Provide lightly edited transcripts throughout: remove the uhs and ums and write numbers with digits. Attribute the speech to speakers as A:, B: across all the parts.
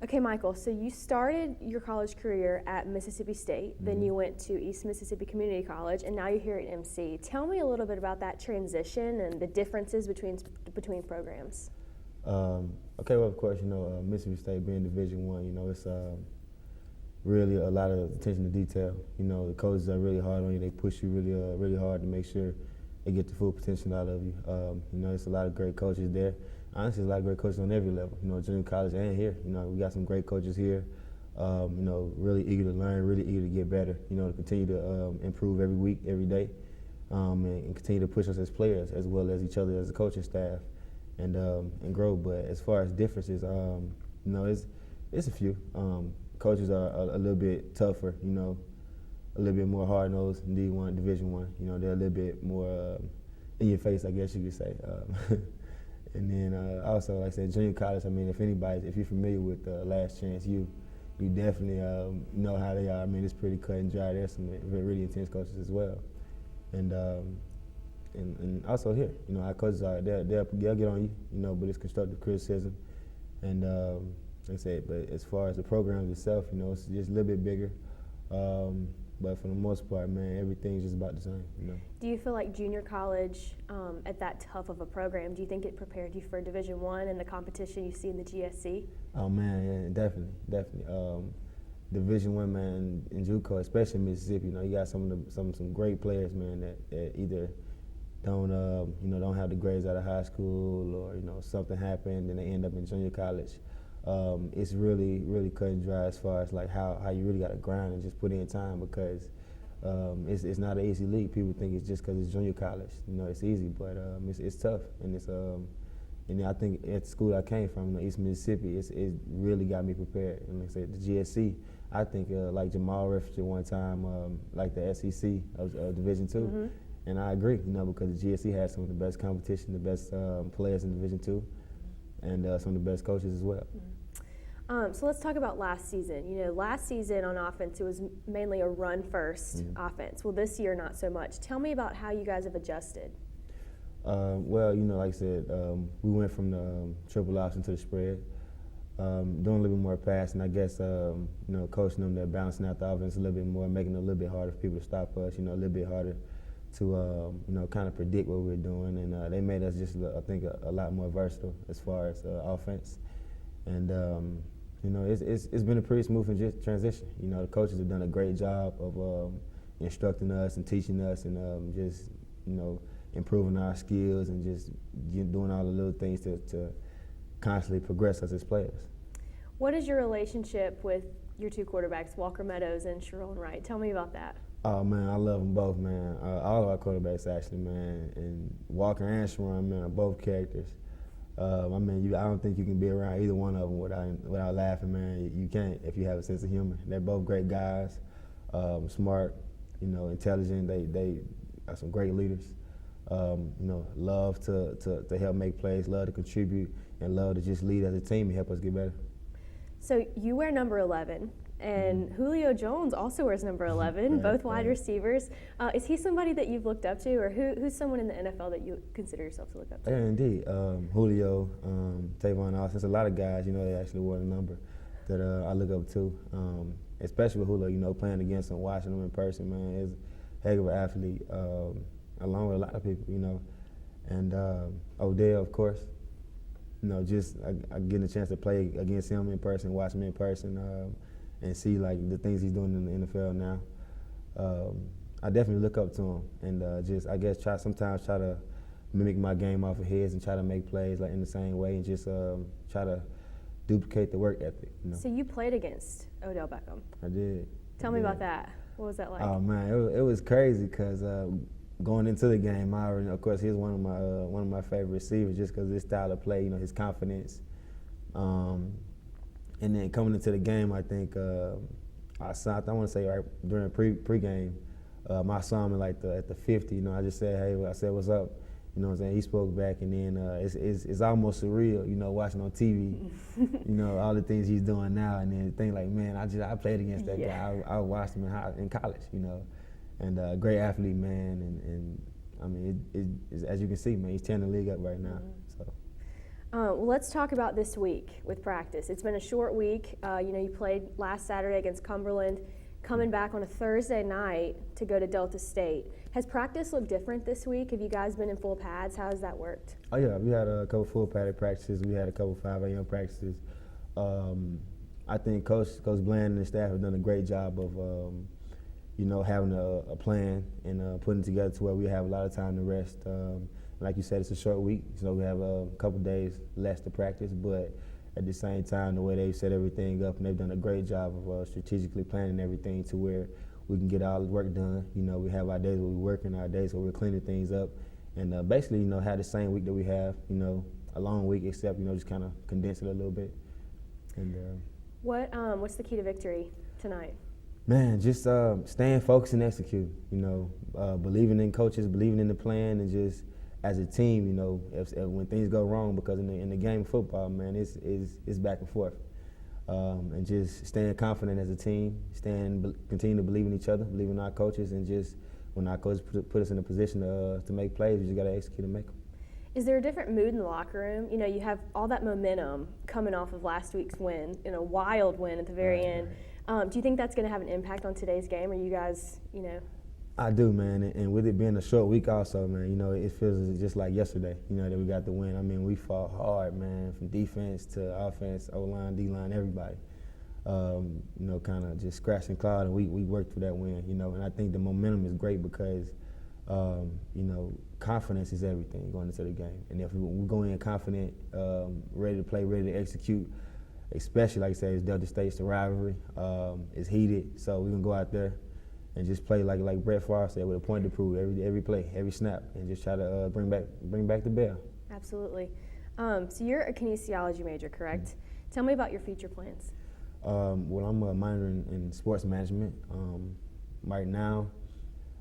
A: Okay, Michael, so you started your college career at Mississippi State, then you went to East Mississippi Community College, and now you're here at MC. Tell me a little bit about that transition and the differences between programs.
B: Okay, well, of course, Mississippi State being Division I, it's really a lot of attention to detail. The coaches are really hard on you. They push you really hard to make sure they get the full potential out of you. It's a lot of great coaches there. Honestly, there's a lot of great coaches on every level, junior college and here. We got some great coaches here, really eager to learn, really eager to get better, to continue to improve every week, every day, and continue to push us as players as well as each other as a coaching staff and grow. But as far as differences, it's a few. Coaches are a little bit tougher, a little bit more hard-nosed in D1, Division I. They're a little bit more in your face, I guess you could say. And then also, like I said, junior college, if you're familiar with Last Chance U, you definitely know how they are. It's pretty cut and dry. There's some really intense coaches as well. And also here, our coaches they'll get on you, but it's constructive criticism. And like I said, but as far as the program itself, it's just a little bit bigger. But for the most part, man, everything's just about the same.
A: Do you feel like junior college, at that tough of a program, do you think it prepared you for Division I and the competition you see in the GSC?
B: Oh man, yeah, definitely. Division I, man, in JUCO, especially in Mississippi, you got some great players, man, that either don't have the grades out of high school, or something happened and they end up in junior college. It's really cut and dry as far as like how you really got to grind and just put in time, because it's not an easy league. People think it's just because it's junior college, it's easy, but it's tough, and and I think at the school I came from, East Mississippi, it really got me prepared. And like I said, the GSC, I think like Jamal referenced it one time, like the SEC of Division II, and I agree, because the GSC has some of the best competition, the best players in Division II, and some of the best coaches as well.
A: So let's talk about last season. Last season on offense, it was mainly a run-first offense. Well, this year, not so much. Tell me about how you guys have adjusted.
B: Well, like I said, we went from the triple option to the spread, doing a little bit more passing. I guess, coaching them, they're balancing out the offense a little bit more, making it a little bit harder for people to stop us, a little bit harder to, kind of predict what we're doing. And they made us just, I think, a lot more versatile as far as offense. And, it's been a pretty smooth transition. The coaches have done a great job of instructing us and teaching us and just, improving our skills and just doing all the little things to constantly progress us as players.
A: What is your relationship with your two quarterbacks, Walker Meadows and Sharon Wright? Tell me about that.
B: Oh, man, I love them both, man. All of our quarterbacks, actually, man. And Walker and Sharon, man, are both characters. I don't think you can be around either one of them without laughing, man. You can't if you have a sense of humor. They're both great guys, smart, intelligent. They are some great leaders. Love to help make plays, love to contribute, and love to just lead as a team and help us get better.
A: So you wear number 11, and Julio Jones also wears number 11, both wide receivers. Is he somebody that you've looked up to, or who's someone in the NFL that you consider yourself to look up to?
B: Yeah, indeed. Julio, Tavon Austin, a lot of guys, they actually wore the number that I look up to, especially with Julio, playing against him, watching him in person, man, is a heck of an athlete, along with a lot of people, and Odell, of course. Just I getting a chance to play against him in person, watch him in person, and see like the things he's doing in the NFL now. I definitely look up to him, and just I guess sometimes try to mimic my game off of his and try to make plays like in the same way, and just try to duplicate the work ethic.
A: So you played against Odell Beckham.
B: I did.
A: Tell me about that. What was that like?
B: Oh man, it was crazy because going into the game, of course, he's one of my favorite receivers just because of his style of play, his confidence. And then coming into the game, I think I want to say right during pregame, I saw him at the 50. I just said, hey, I said, what's up? What I'm saying? He spoke back, and then it's almost surreal, watching on TV, all the things he's doing now, and then think like, man, I played against that guy. I watched him in college, and great athlete, man, and I mean, as you can see, man, he's tearing the league up right now. So.
A: Well, let's talk about this week with practice. It's been a short week. You played last Saturday against Cumberland, coming back on a Thursday night to go to Delta State. Has practice looked different this week? Have you guys been in full pads? How has that worked?
B: Oh yeah, we had a couple full padded practices. We had a couple 5 a.m. practices. I think Coach Bland and the staff have done a great job of, having a plan and putting it together to where we have a lot of time to rest. Like you said, it's a short week, so we have a couple days less to practice. But at the same time, the way they've set everything up, and they've done a great job of strategically planning everything to where we can get all the work done. We have our days where we're working, our days where we're cleaning things up, and basically, have the same week that we have, a long week, except, just kind of condense it a little bit. And
A: what's the key to victory tonight?
B: Man, just staying focused and execute. Believing in coaches, believing in the plan, and just as a team, if when things go wrong, because in the game of football, man, it's back and forth, and just staying confident as a team, continue to believe in each other, believe in our coaches, and just when our coaches put us in a position to make plays, we just got to execute and make them.
A: Is there a different mood in the locker room? You have all that momentum coming off of last week's win, a wild win at the very end. Do you think that's going to have an impact on today's game? Are you guys,
B: I do, man, and with it being a short week also, man, it feels just like yesterday, that we got the win. I mean, we fought hard, man, from defense to offense, O-line, D-line, everybody. Kind of just scratch and claw, and we worked for that win, and I think the momentum is great because, confidence is everything going into the game. And if we go in confident, ready to play, ready to execute, especially, like I said, it's Delta State's the rivalry, it's heated, so we're going to go out there and just play like Brett Favre said, with a point to prove every play, every snap, and just try to bring back the bell.
A: Absolutely. So you're a kinesiology major, correct? Mm-hmm. Tell me about your future plans.
B: Well, I'm minoring in sports management. Right now,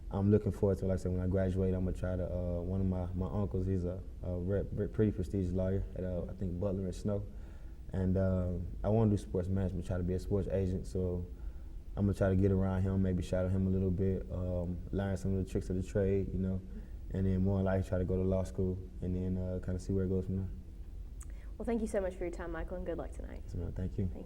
B: I'm looking forward to, like I said, when I graduate, I'm gonna try to. One of my uncles, he's a pretty prestigious lawyer at I think Butler and Snow, and I want to do sports management, try to be a sports agent. So I'm gonna try to get around him, maybe shadow him a little bit, learn some of the tricks of the trade, and then more likely try to go to law school, and then kind of see where it goes from there.
A: Well, thank you so much for your time, Michael, and good luck tonight.
B: Thank you.